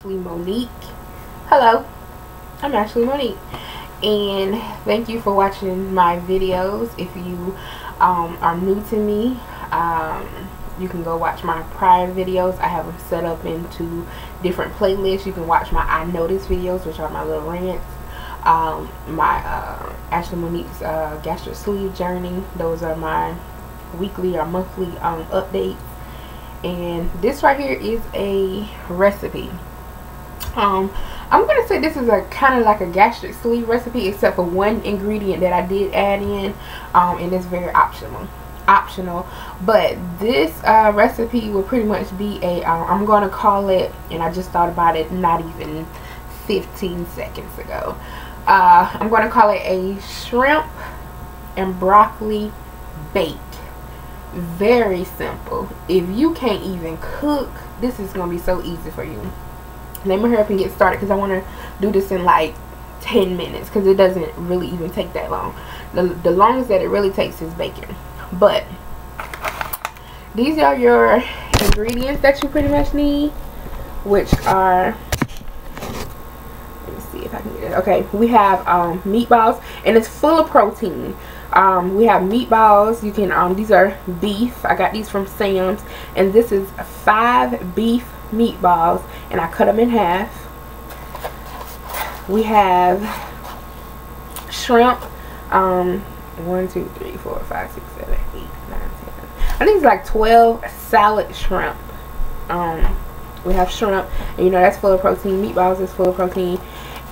Monique. Hello, I'm actually Monique, and thank you for watching my videos. If you are new to me, you can go watch my prior videos. I have them set up into different playlists. You can watch my I Noticed videos, which are my little rants. My Ashley Monique's gastric sleeve journey. Those are my weekly or monthly updates. And this right here is a recipe. I'm gonna say this is a kind of like a gastric sleeve recipe, except for one ingredient that I did add in, and it's very optional. But this recipe will pretty much be a I'm gonna call it, and I just thought about it not even 15 seconds ago, I'm gonna call it a shrimp and broccoli bake. Very simple. If you can't even cook, this is gonna be so easy for you. Let me hurry up and get started, because I want to do this in like 10 minutes, because it doesn't really even take that long. The longest that it really takes is bacon. But these are your ingredients that you pretty much need, which are, let me see if I can get it. Okay, we have meatballs, and it's full of protein. We have meatballs. You can these are beef. I got these from Sam's, and this is 5 beef meatballs, and I cut them in half. We have shrimp, 1, 2, 3, 4, 5, 6, 7, 8, 9, 10. I think it's like 12 salad shrimp. We have shrimp, and you know that's full of protein. Meatballs is full of protein,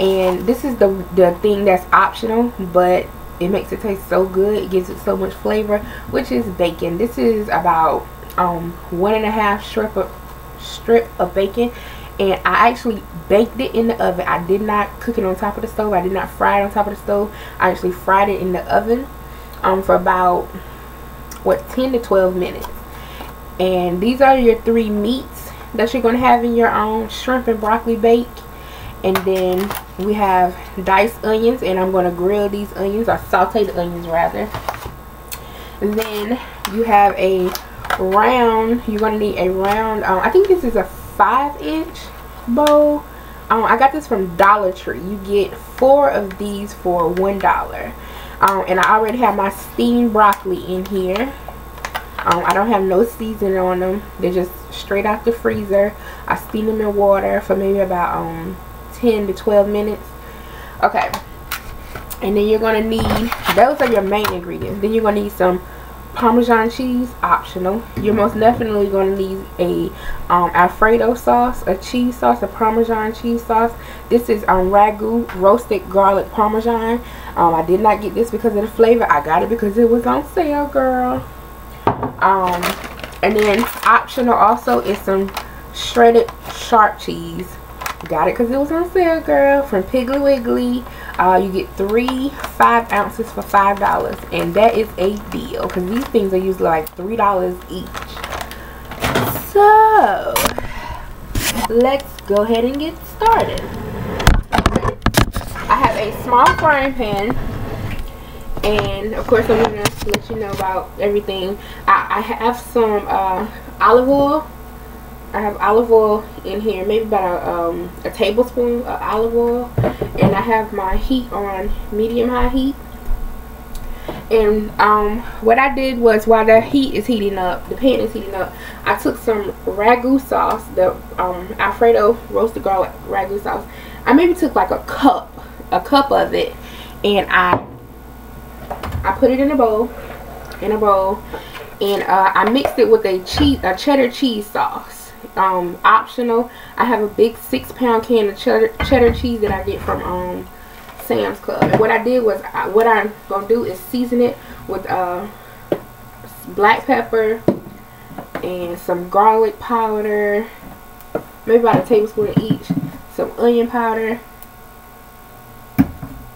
and this is the thing that's optional, but it makes it taste so good. It gives it so much flavor, which is bacon. This is about 1.5 strip of bacon, and I actually baked it in the oven. I did not cook it on top of the stove. I did not fry it on top of the stove. I actually fried it in the oven for about 10 to 12 minutes. And these are your 3 meats that you're going to have in your shrimp and broccoli bake. And then we have diced onions, and I'm going to grill these onions, or saute the onions rather. And then you have a round, you're going to need a round, I think this is a 5-inch bowl. I got this from Dollar Tree. You get 4 of these for $1. And I already have my steamed broccoli in here. I don't have no seasoning on them. They're just straight out the freezer. I steam them in water for maybe about 10 to 12 minutes. Okay, and then you're going to need, those are your main ingredients. Then you're going to need some Parmesan cheese, optional. You're most definitely going to need a Alfredo sauce, a cheese sauce, a Parmesan cheese sauce. This is ragu, roasted garlic Parmesan. I did not get this because of the flavor. I got it because it was on sale, girl. And then optional also is some shredded sharp cheese. Got it because it was on sale, girl, from Piggly Wiggly. You get 3 5 ounces for $5, and that is a deal, because these things are usually like $3 each. So let's go ahead and get started. I have a small frying pan, and of course I'm going to let you know about everything. I have some olive oil. I have olive oil in here, maybe about a tablespoon of olive oil, and I have my heat on medium-high heat. And what I did was, while the heat is heating up, the pan is heating up, I took some ragu sauce, the Alfredo roasted garlic ragu sauce. I maybe took like a cup of it, and I put it in a bowl, and I mixed it with a cheddar cheese sauce. Optional. I have a big 6-pound can of cheddar cheese that I get from Sam's Club. And what I did was, what I'm gonna do is season it with black pepper and some garlic powder, maybe about a tablespoon of each, some onion powder,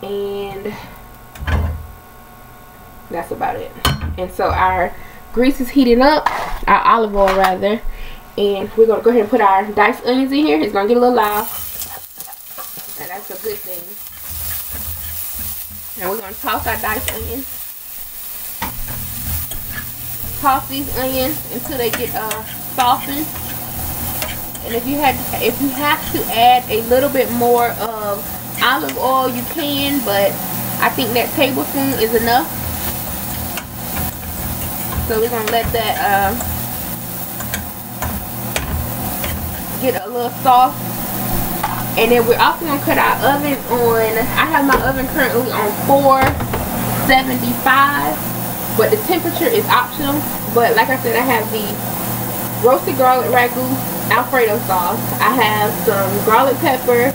and that's about it. And so our grease is heating up, our olive oil rather. And we're going to go ahead and put our diced onions in here. It's going to get a little loud, and that's a good thing. Now we're going to toss our diced onions. Toss these onions until they get softened. And if you have to add a little bit more of olive oil, you can, but I think that tablespoon is enough. So we're gonna let that get a little soft. And then we're also gonna cut our oven on, I have my oven currently on 475, but the temperature is optional. But like I said, I have the roasted garlic ragu Alfredo sauce, I have some garlic pepper,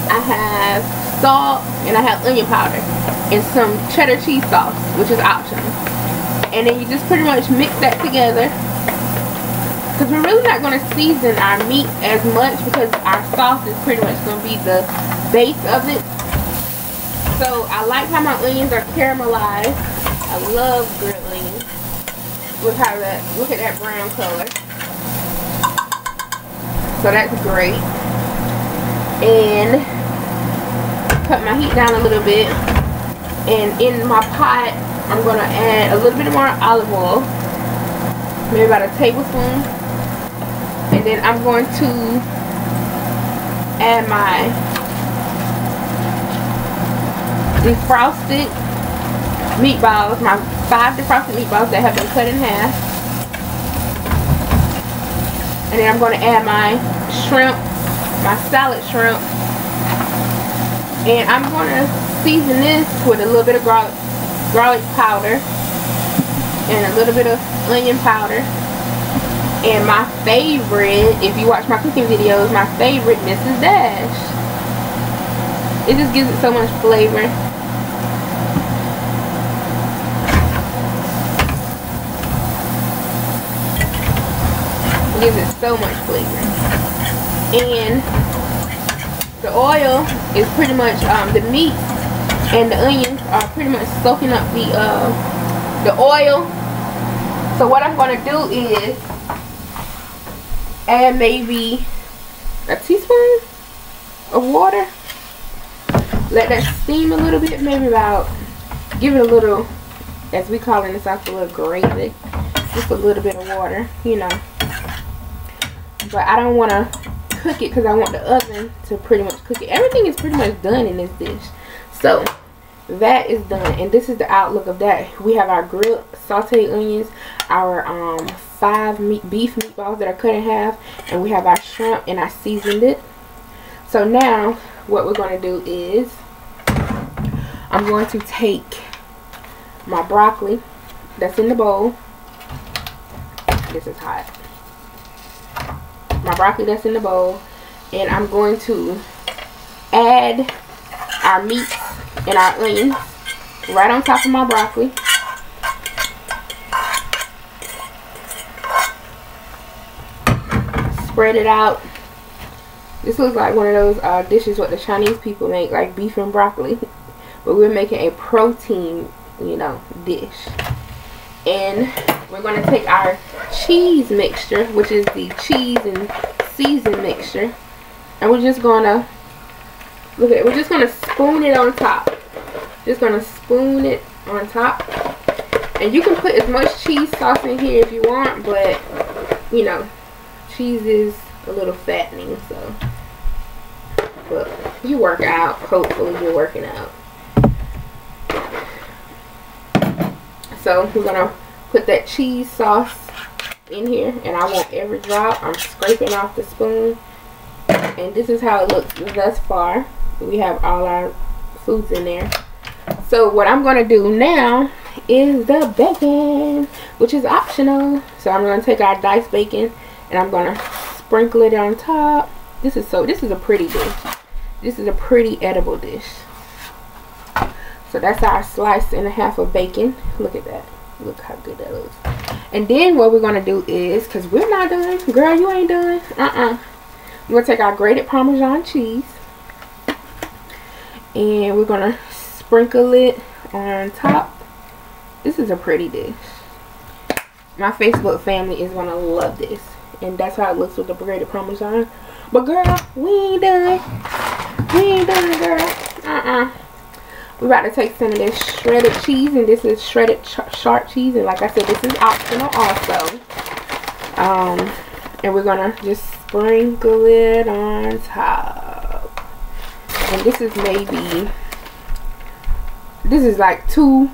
I have salt, and I have onion powder, and some cheddar cheese sauce, which is optional. And then you just pretty much mix that together, because we're really not going to season our meat as much because our sauce is pretty much going to be the base of it. So I like how my onions are caramelized. I love grilled onions. Look at that brown color. So that's great. And cut my heat down a little bit. And in my pot, I'm going to add a little bit more olive oil. Maybe about a tablespoon. And then I'm going to add my defrosted meatballs, my 5 defrosted meatballs that have been cut in half. And then I'm going to add my shrimp, my salad shrimp. And I'm going to season this with a little bit of garlic powder and a little bit of onion powder. And my favorite, if you watch my cooking videos, my favorite, Mrs. Dash. It just gives it so much flavor. It gives it so much flavor. And the oil is pretty much, the meat and the onions are pretty much soaking up the oil. So what I'm going to do is add maybe a teaspoon of water. Let that steam a little bit, maybe about, give it a little, as we call it in the South, a little grated. Just a little bit of water, you know. But I don't want to cook it because I want the oven to pretty much cook it. Everything is pretty much done in this dish. So that is done, and this is the outlook of that. We have our grilled sauteed onions, our 5 beef meatballs that are cut in half, and we have our shrimp, and I seasoned it. So now what we're going to do is I'm going to take my broccoli that's in the bowl. This is hot. My broccoli that's in the bowl, and I'm going to add our meat and our onions right on top of my broccoli. Spread it out. This looks like one of those dishes what the Chinese people make, like beef and broccoli, but we're making a protein, you know, dish. And we're going to take our cheese mixture, which is the cheese and season mixture, and we're just going to, look at it, we're just going to spoon it on top. Just going to spoon it on top. And you can put as much cheese sauce in here if you want, but, you know, cheese is a little fattening, so. But you work out, hopefully you're working out. So we're going to put that cheese sauce in here, and I want every drop. I'm scraping off the spoon, and this is how it looks thus far. We have all our foods in there. So what I'm going to do now is the bacon, which is optional. So I'm going to take our diced bacon, and I'm going to sprinkle it on top. This is a pretty dish. This is a pretty edible dish. So that's our slice and a half of bacon. Look at that. Look how good that looks. And then what we're going to do is, because we're not done. Girl, you ain't done. We're going to take our grated Parmesan cheese, and we're going to sprinkle it on top. This is a pretty dish. My Facebook family is going to love this. And that's how it looks with the grated Parmesan. But girl, we ain't done. We ain't done, girl. We're about to take some of this shredded cheese, and this is shredded sharp cheese, and like I said, this is optional also. And we're gonna just sprinkle it on top. And this is maybe, this is like two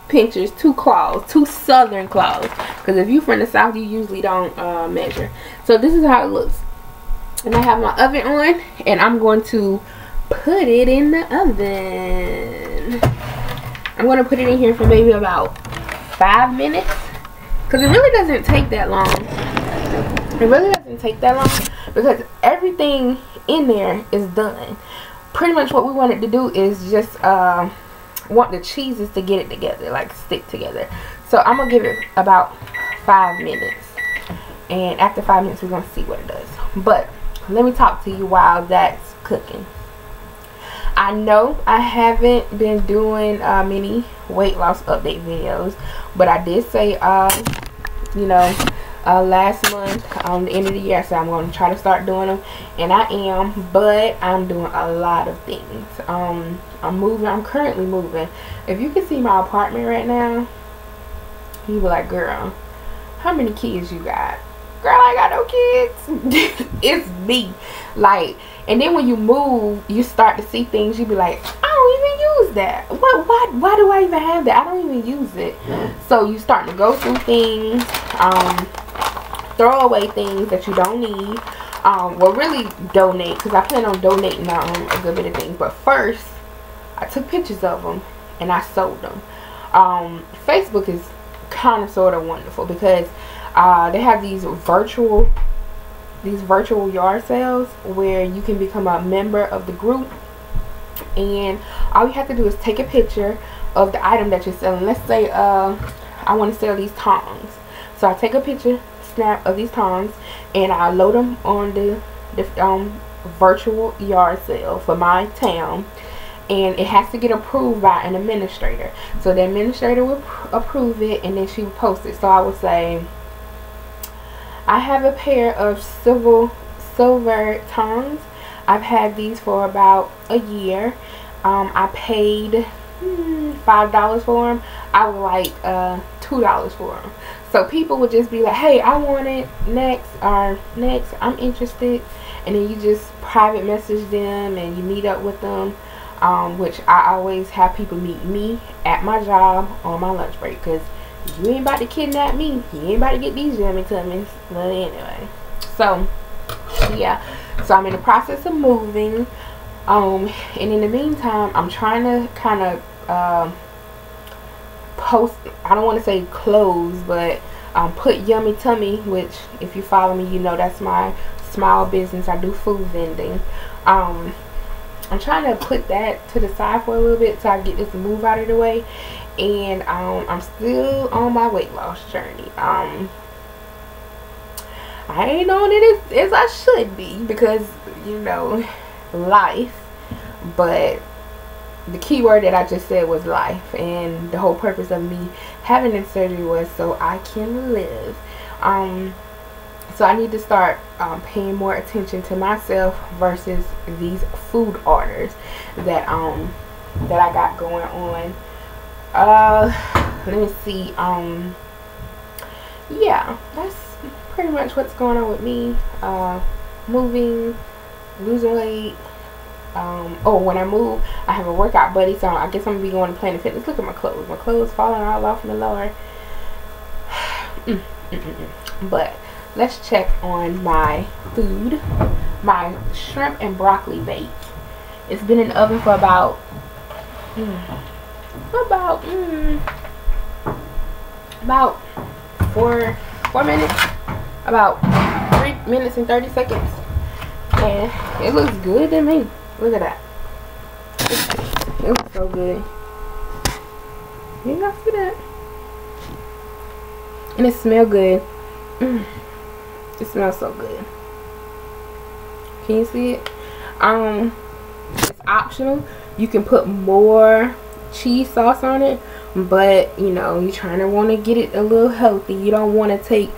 pinchers, 2 claws, 2 southern claws, because if you from the south you usually don't measure. So this is how it looks. And I have my oven on, and I'm going to put it in the oven. I'm going to put it in here for maybe about 5 minutes, because it really doesn't take that long. It really doesn't take that long because everything in there is done. Pretty much what we wanted to do is just want the cheeses to get it together, like stick together. So I'm gonna give it about 5 minutes, and after 5 minutes we're gonna see what it does. But let me talk to you while that's cooking. I know I haven't been doing many weight loss update videos, but I did say you know, last month on the end of the year, so I'm going to try to start doing them, and I am, but I'm doing a lot of things. I'm moving. I'm currently moving. If you can see my apartment right now, you be like, girl, how many kids you got? Girl, I ain't got no kids. It's me. Like, and then when you move, you start to see things, you be like, I don't even use that. Why do I even have that? I don't even use it. So you start to go through things, throw away things that you don't need. Well, really donate, because I plan on donating a good bit of things. But first, I took pictures of them and I sold them. Facebook is kind of sort of wonderful because they have these virtual yard sales where you can become a member of the group, and all you have to do is take a picture of the item that you're selling. Let's say I want to sell these tongs, so I take a picture snap of these tongs and I load them on the virtual yard sale for my town, and it has to get approved by an administrator. So the administrator will approve it, and then she will post it. So I would say, I have a pair of silver tongs. I've had these for about a year. I paid $5 for them. I would like $2 for them. So people would just be like, hey, I want it next, or next, I'm interested. And then you just private message them and you meet up with them, which I always have people meet me at my job on my lunch break, because you ain't about to kidnap me. You ain't about to get these yummy tummies. But anyway, so yeah, so I'm in the process of moving, and in the meantime I'm trying to kind of post, I don't want to say clothes, but put Yummy Tummy, which if you follow me you know that's my small business. I do food vending. I'm trying to put that to the side for a little bit so I get this move out of the way. And I'm still on my weight loss journey. I ain't on it as I should be, because, you know, life. But the key word that I just said was life, and the whole purpose of me having this surgery was so I can live. So I need to start paying more attention to myself versus these food orders that I got going on. Let me see. Yeah, that's pretty much what's going on with me. Moving, losing weight. Oh, when I move, I have a workout buddy, so I guess I'm gonna be going to Planet Fitness. Look at my clothes. My clothes falling all off my lower. But let's check on my food. My shrimp and broccoli bake. It's been in the oven for about 4 minutes, about 3 minutes and 30 seconds, and it looks good to me. Look at that. It looks so good. You guys see that? And it smells good. It smells so good. Can you see it? It's optional. You can put more cheese sauce on it, but you know, you're trying to want to get it a little healthy. You don't want to take,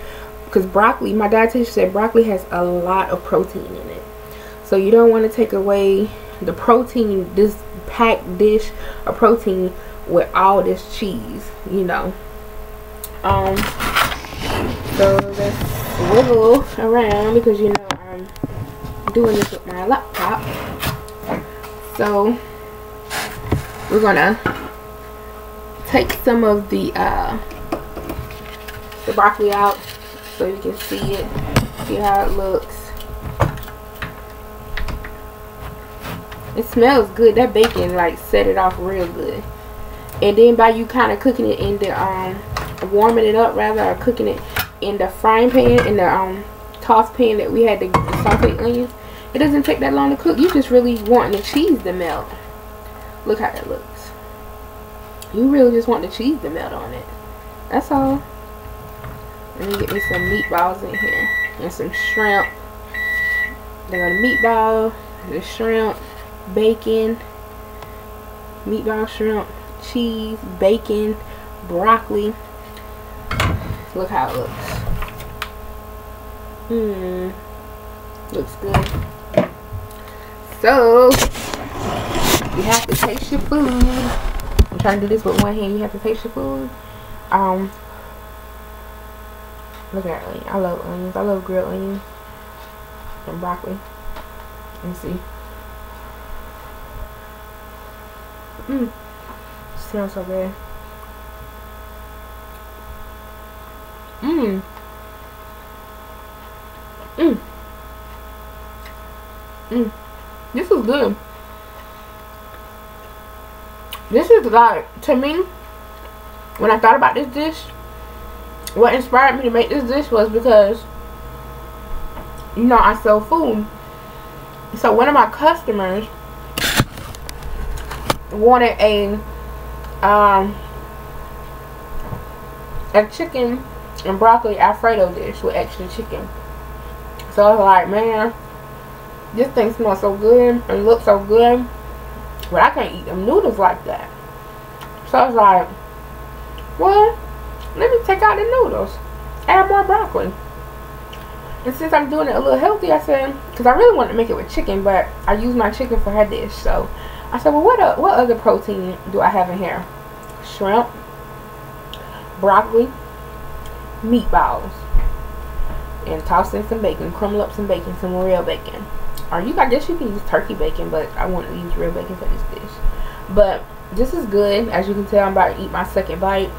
because broccoli, my dietitian said broccoli has a lot of protein in it, so you don't want to take away the protein, this packed dish of protein, with all this cheese, you know. So let's wiggle around because you know I'm doing this with my laptop. So we're gonna take some of the broccoli out so you can see it, see how it looks. It smells good. That bacon like set it off real good. And then by you kind of cooking it in the warming it up rather, or cooking it in the frying pan, in the toss pan that we had to saute onions, it doesn't take that long to cook. You just really want the cheese to melt. Look how that looks. You really just want the cheese to melt on it. That's all. Let me get me some meatballs in here and some shrimp. They're the meatball, the shrimp, bacon, meatball, shrimp, cheese, bacon, broccoli. Look how it looks. Looks good. So you have to taste your food. I'm trying to do this with one hand. You have to taste your food. Look at that onion. I love onions. I love grilled onions and broccoli. Let me see. Smells so good. This is good. This is like, to me, when I thought about this dish, what inspired me to make this dish was because, you know, I sell food. So one of my customers wanted a chicken and broccoli Alfredo dish with extra chicken. So I was like, man, this thing smells so good and looks so good, but I can't eat them noodles like that. So I was like, well, let me take out the noodles, add more broccoli. And since I'm doing it a little healthy, I said, because I really wanted to make it with chicken, but I used my chicken for her dish. So I said, well, what other protein do I have in here? Shrimp, broccoli, meatballs, and toss in some bacon, crumble up some bacon, some real bacon. Or I guess you can use turkey bacon, but I wanted to use real bacon for this dish. But this is good. As you can tell, I'm about to eat my second bite.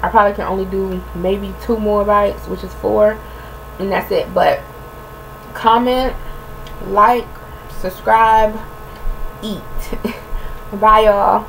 I probably can only do maybe 2 more bites, which is 4, and that's it. But comment, like, subscribe, eat. Bye, y'all.